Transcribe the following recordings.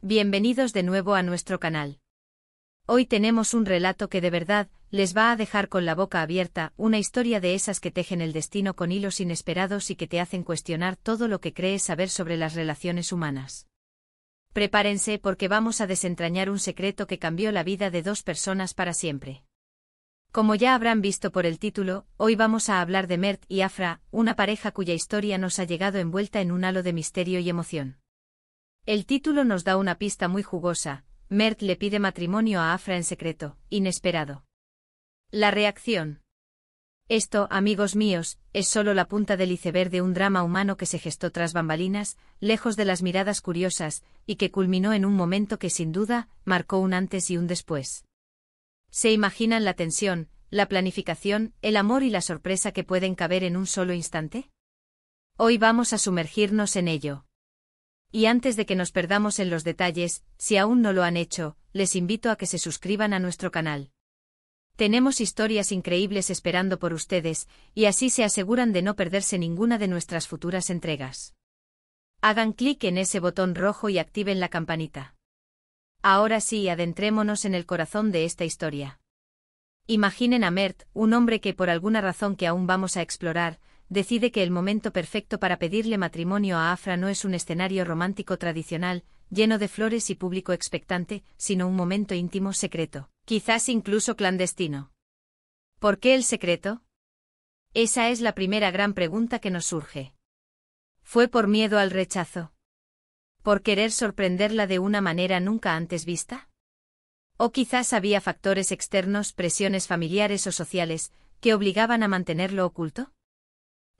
Bienvenidos de nuevo a nuestro canal. Hoy tenemos un relato que de verdad les va a dejar con la boca abierta, una historia de esas que tejen el destino con hilos inesperados y que te hacen cuestionar todo lo que crees saber sobre las relaciones humanas. Prepárense porque vamos a desentrañar un secreto que cambió la vida de dos personas para siempre. Como ya habrán visto por el título, hoy vamos a hablar de Mert y Afra, una pareja cuya historia nos ha llegado envuelta en un halo de misterio y emoción. El título nos da una pista muy jugosa: Mert le pide matrimonio a Afra en secreto, inesperado. La reacción. Esto, amigos míos, es solo la punta del iceberg de un drama humano que se gestó tras bambalinas, lejos de las miradas curiosas, y que culminó en un momento que sin duda marcó un antes y un después. ¿Se imaginan la tensión, la planificación, el amor y la sorpresa que pueden caber en un solo instante? Hoy vamos a sumergirnos en ello. Y antes de que nos perdamos en los detalles, si aún no lo han hecho, les invito a que se suscriban a nuestro canal. Tenemos historias increíbles esperando por ustedes, y así se aseguran de no perderse ninguna de nuestras futuras entregas. Hagan clic en ese botón rojo y activen la campanita. Ahora sí, adentrémonos en el corazón de esta historia. Imaginen a Mert, un hombre que por alguna razón que aún vamos a explorar, decide que el momento perfecto para pedirle matrimonio a Afra no es un escenario romántico tradicional, lleno de flores y público expectante, sino un momento íntimo secreto, quizás incluso clandestino. ¿Por qué el secreto? Esa es la primera gran pregunta que nos surge. ¿Fue por miedo al rechazo? ¿Por querer sorprenderla de una manera nunca antes vista? ¿O quizás había factores externos, presiones familiares o sociales, que obligaban a mantenerlo oculto?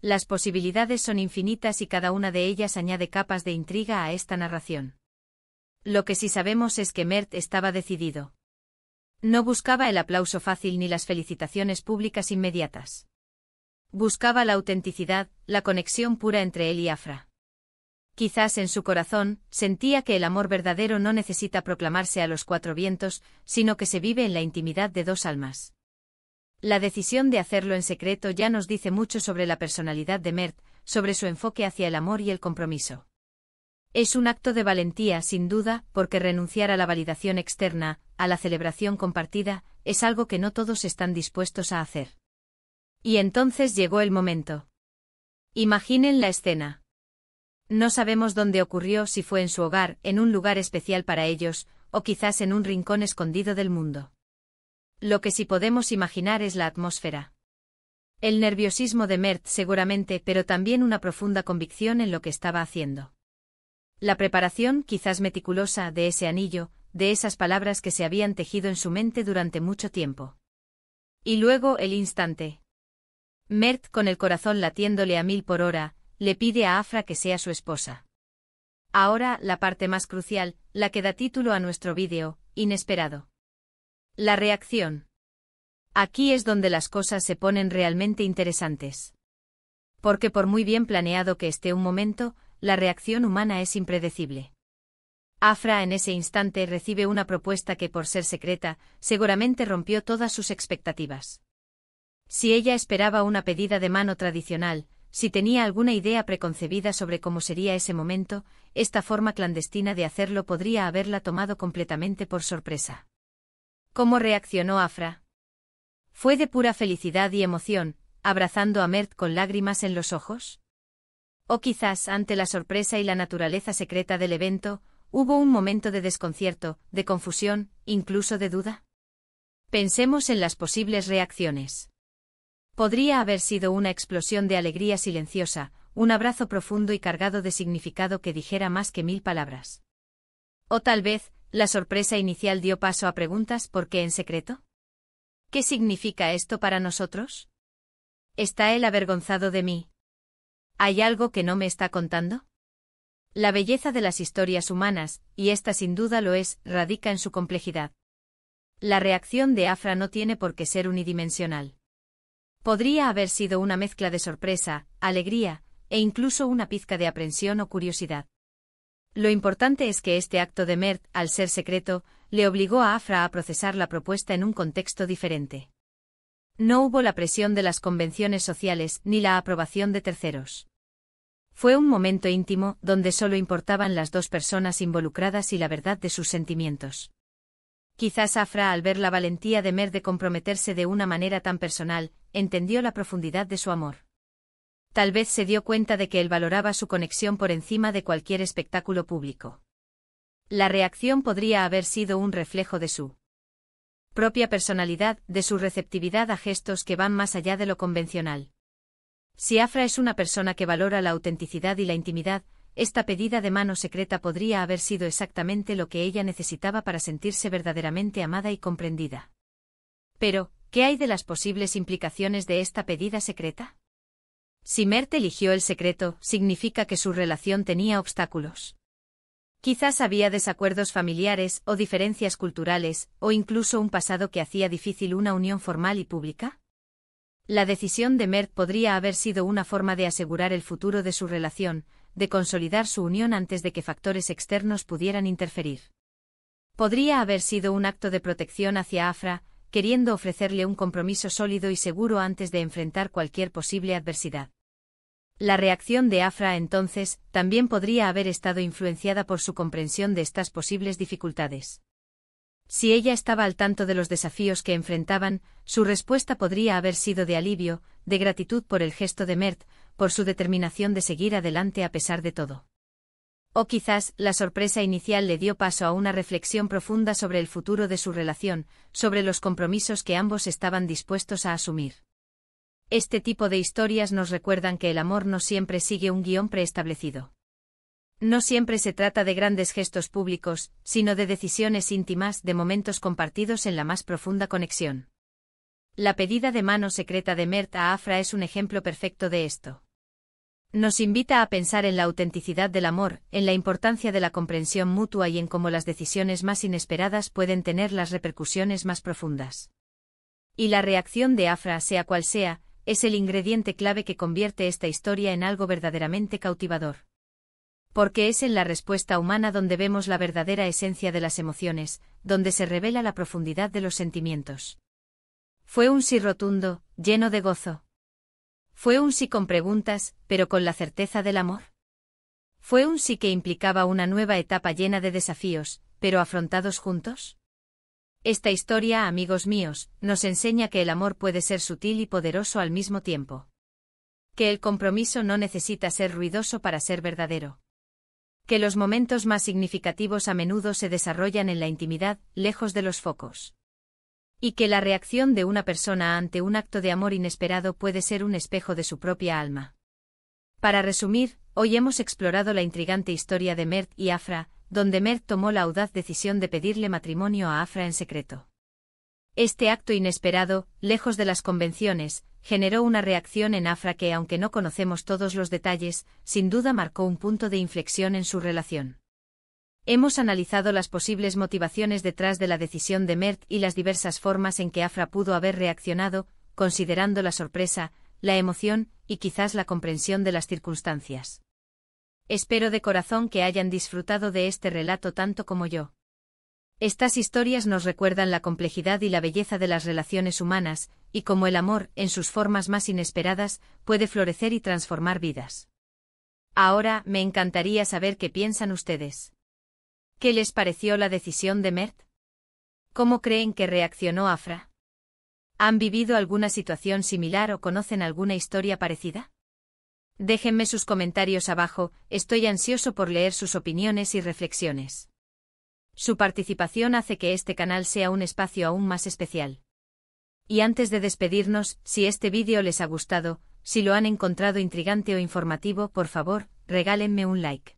Las posibilidades son infinitas y cada una de ellas añade capas de intriga a esta narración. Lo que sí sabemos es que Mert estaba decidido. No buscaba el aplauso fácil ni las felicitaciones públicas inmediatas. Buscaba la autenticidad, la conexión pura entre él y Afra. Quizás en su corazón, sentía que el amor verdadero no necesita proclamarse a los cuatro vientos, sino que se vive en la intimidad de dos almas. La decisión de hacerlo en secreto ya nos dice mucho sobre la personalidad de Mert, sobre su enfoque hacia el amor y el compromiso. Es un acto de valentía, sin duda, porque renunciar a la validación externa, a la celebración compartida, es algo que no todos están dispuestos a hacer. Y entonces llegó el momento. Imaginen la escena. No sabemos dónde ocurrió, si fue en su hogar, en un lugar especial para ellos, o quizás en un rincón escondido del mundo. Lo que sí podemos imaginar es la atmósfera. El nerviosismo de Mert seguramente, pero también una profunda convicción en lo que estaba haciendo. La preparación, quizás meticulosa, de ese anillo, de esas palabras que se habían tejido en su mente durante mucho tiempo. Y luego el instante. Mert, con el corazón latiéndole a 1000 por hora, le pide a Afra que sea su esposa. Ahora, la parte más crucial, la que da título a nuestro vídeo, inesperado. La reacción. Aquí es donde las cosas se ponen realmente interesantes. Porque por muy bien planeado que esté un momento, la reacción humana es impredecible. Afra en ese instante recibe una propuesta que por ser secreta, seguramente rompió todas sus expectativas. Si ella esperaba una pedida de mano tradicional, si tenía alguna idea preconcebida sobre cómo sería ese momento, esta forma clandestina de hacerlo podría haberla tomado completamente por sorpresa. ¿Cómo reaccionó Afra? ¿Fue de pura felicidad y emoción, abrazando a Mert con lágrimas en los ojos? ¿O quizás, ante la sorpresa y la naturaleza secreta del evento, hubo un momento de desconcierto, de confusión, incluso de duda? Pensemos en las posibles reacciones. Podría haber sido una explosión de alegría silenciosa, un abrazo profundo y cargado de significado que dijera más que 1000 palabras. O tal vez, la sorpresa inicial dio paso a preguntas: ¿por qué en secreto? ¿Qué significa esto para nosotros? ¿Está él avergonzado de mí? ¿Hay algo que no me está contando? La belleza de las historias humanas, y esta sin duda lo es, radica en su complejidad. La reacción de Afra no tiene por qué ser unidimensional. Podría haber sido una mezcla de sorpresa, alegría, e incluso una pizca de aprensión o curiosidad. Lo importante es que este acto de Mert, al ser secreto, le obligó a Afra a procesar la propuesta en un contexto diferente. No hubo la presión de las convenciones sociales ni la aprobación de terceros. Fue un momento íntimo, donde solo importaban las dos personas involucradas y la verdad de sus sentimientos. Quizás Afra, al ver la valentía de Mert de comprometerse de una manera tan personal, entendió la profundidad de su amor. Tal vez se dio cuenta de que él valoraba su conexión por encima de cualquier espectáculo público. La reacción podría haber sido un reflejo de su propia personalidad, de su receptividad a gestos que van más allá de lo convencional. Si Afra es una persona que valora la autenticidad y la intimidad, esta pedida de mano secreta podría haber sido exactamente lo que ella necesitaba para sentirse verdaderamente amada y comprendida. Pero, ¿qué hay de las posibles implicaciones de esta pedida secreta? Si Mert eligió el secreto, significa que su relación tenía obstáculos. Quizás había desacuerdos familiares, o diferencias culturales, o incluso un pasado que hacía difícil una unión formal y pública. La decisión de Mert podría haber sido una forma de asegurar el futuro de su relación, de consolidar su unión antes de que factores externos pudieran interferir. Podría haber sido un acto de protección hacia Afra, queriendo ofrecerle un compromiso sólido y seguro antes de enfrentar cualquier posible adversidad. La reacción de Afra entonces también podría haber estado influenciada por su comprensión de estas posibles dificultades. Si ella estaba al tanto de los desafíos que enfrentaban, su respuesta podría haber sido de alivio, de gratitud por el gesto de Mert, por su determinación de seguir adelante a pesar de todo. O quizás la sorpresa inicial le dio paso a una reflexión profunda sobre el futuro de su relación, sobre los compromisos que ambos estaban dispuestos a asumir. Este tipo de historias nos recuerdan que el amor no siempre sigue un guión preestablecido. No siempre se trata de grandes gestos públicos, sino de decisiones íntimas, de momentos compartidos en la más profunda conexión. La pedida de mano secreta de Mert a Afra es un ejemplo perfecto de esto. Nos invita a pensar en la autenticidad del amor, en la importancia de la comprensión mutua y en cómo las decisiones más inesperadas pueden tener las repercusiones más profundas. Y la reacción de Afra, sea cual sea, es el ingrediente clave que convierte esta historia en algo verdaderamente cautivador. Porque es en la respuesta humana donde vemos la verdadera esencia de las emociones, donde se revela la profundidad de los sentimientos. Fue un sí rotundo, lleno de gozo. Fue un sí con preguntas, pero con la certeza del amor. Fue un sí que implicaba una nueva etapa llena de desafíos, pero afrontados juntos. Esta historia, amigos míos, nos enseña que el amor puede ser sutil y poderoso al mismo tiempo. Que el compromiso no necesita ser ruidoso para ser verdadero. Que los momentos más significativos a menudo se desarrollan en la intimidad, lejos de los focos. Y que la reacción de una persona ante un acto de amor inesperado puede ser un espejo de su propia alma. Para resumir, hoy hemos explorado la intrigante historia de Mert y Afra, donde Mert tomó la audaz decisión de pedirle matrimonio a Afra en secreto. Este acto inesperado, lejos de las convenciones, generó una reacción en Afra que, aunque no conocemos todos los detalles, sin duda marcó un punto de inflexión en su relación. Hemos analizado las posibles motivaciones detrás de la decisión de Mert y las diversas formas en que Afra pudo haber reaccionado, considerando la sorpresa, la emoción y quizás la comprensión de las circunstancias. Espero de corazón que hayan disfrutado de este relato tanto como yo. Estas historias nos recuerdan la complejidad y la belleza de las relaciones humanas, y cómo el amor, en sus formas más inesperadas, puede florecer y transformar vidas. Ahora, me encantaría saber qué piensan ustedes. ¿Qué les pareció la decisión de Mert? ¿Cómo creen que reaccionó Afra? ¿Han vivido alguna situación similar o conocen alguna historia parecida? Déjenme sus comentarios abajo, estoy ansioso por leer sus opiniones y reflexiones. Su participación hace que este canal sea un espacio aún más especial. Y antes de despedirnos, si este vídeo les ha gustado, si lo han encontrado intrigante o informativo, por favor, regálenme un like.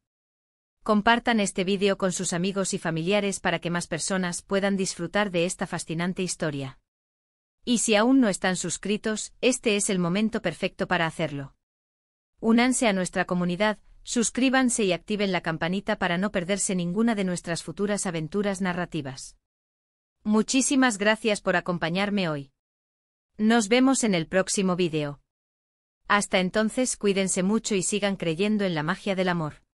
Compartan este vídeo con sus amigos y familiares para que más personas puedan disfrutar de esta fascinante historia. Y si aún no están suscritos, este es el momento perfecto para hacerlo. Únanse a nuestra comunidad, suscríbanse y activen la campanita para no perderse ninguna de nuestras futuras aventuras narrativas. Muchísimas gracias por acompañarme hoy. Nos vemos en el próximo vídeo. Hasta entonces, cuídense mucho y sigan creyendo en la magia del amor.